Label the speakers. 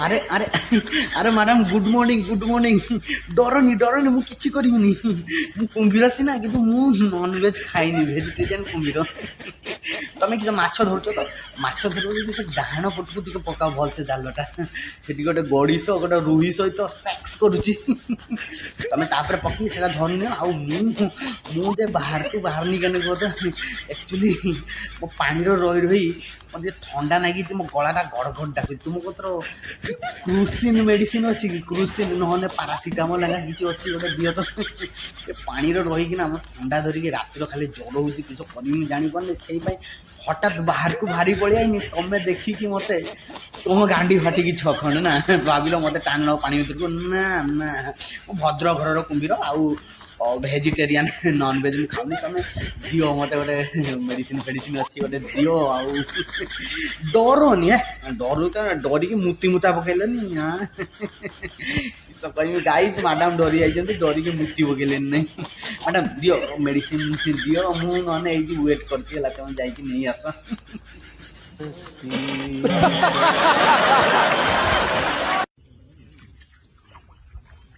Speaker 1: আরে আরে আরে madam good morning good morning. ডরনি ডরনি ମୁଁ କିଛି କରିବିନି। ମୁଁ କୁମ୍ଭୀର ସିନା କିନ୍ତୁ ମୁଁ ନନଭେଜ୍ ଖାଇନି, ଭେଜିଟେରିଆନ୍ କୁମ୍ଭୀର। ତମେ କିଛି ମାଛ ଧରୁଛ ତ? ମାଛ ଧରୁଛ ଯଦି ସେ ଡାହାଣ ପଟକୁ ଟିକେ ପକାଅ ଭଲସେ ଜାଲଟା। ସେଠି ଗୋଟେ ଗଡ଼ିଶ ଗୋଟେ ରୁହି ସହିତ ସେକ୍ସ କରୁଛି। ତମେ ତାପରେ ପକେଇ ସେଇଟା ଧରିନିଅ। ଆଉ ମୁଁ ଯେ ବାହାରକୁ ବାହାରୁନି କେନେ କୁହ ତ? ଆକ୍ଚୁଆଲି ମୋ ପାଣିର ରହି ରହି ମୋତେ ଟିକେ ଥଣ୍ଡା ନାଗିଛି, ମୋ ଗଳାଟା ଗଡ଼ ଗଡ଼ ଡାକୁଛି। ତୁମ କତର କ୍ରୁସିନ୍ ମେଡ଼ିସିନ୍ ଅଛି କି? କ୍ରୁସିନ୍ ନହେଲେ ପାରାସିଟାମଲ୍ ଲାଗା କିଛି ଅଛି ଗୋଟେ ଦିଅ ତ। ଏ ପାଣିର ରହିକିନା ଆମ ଥଣ୍ଡା ଧରିକି ରାତିର ଖାଲି ଜ୍ୱର ହେଉଛି, କିସ କରିବି ଜାଣିପାରୁନି। ସେଇପାଇଁ ହଠାତ୍ ବାହାରକୁ ବାହାରି ପଳେଇ ଆଇନି। ତମେ ଦେଖିକି ମୋତେ ତୁମ ଗାଣ୍ଡି ଫାଟିକି ଛଖଣ୍ଡ ନା ଭାବିଲ ମୋତେ ଟାଣି ନେବ ପାଣି ଭିତରକୁ। ନା ନା, ମୁଁ ଭଦ୍ର ଘରର କୁମ୍ଭୀର ଆଉ ଭେଜିଟେରିଆନ୍ ନନ୍ଭେଜ୍ ମୁଁ ଖାଉନି। ତମେ ଦିଅ ମୋତେ ଗୋଟେ ମେଡ଼ିସିନ୍ ଫେଡ଼ିସିନ୍ ଅଛି ଗୋଟେ ଦିଅ। ଆଉ ଡରନି, ଡରୁଛ ଡରିକି ମୁତି ମୁତା ପକେଇଲେନି ନା। ତ କହିବି ଗାଇସ୍ ମ୍ୟାଡ଼ାମ୍ ଡରି ଯାଇଛନ୍ତି, ଡରିକି ମୁତି ପକେଇଲେନି ନାହିଁ। ମ୍ୟାଡ଼ାମ୍ ଦିଅ ମେଡ଼ିସିନ୍ ଦିଅ, ମୁଁ ନହେଲେ ଏଇଠି ୱେଟ୍ କରିଛି ହେଲା, ତମେ ଯାଇକି ନେଇ ଆସ।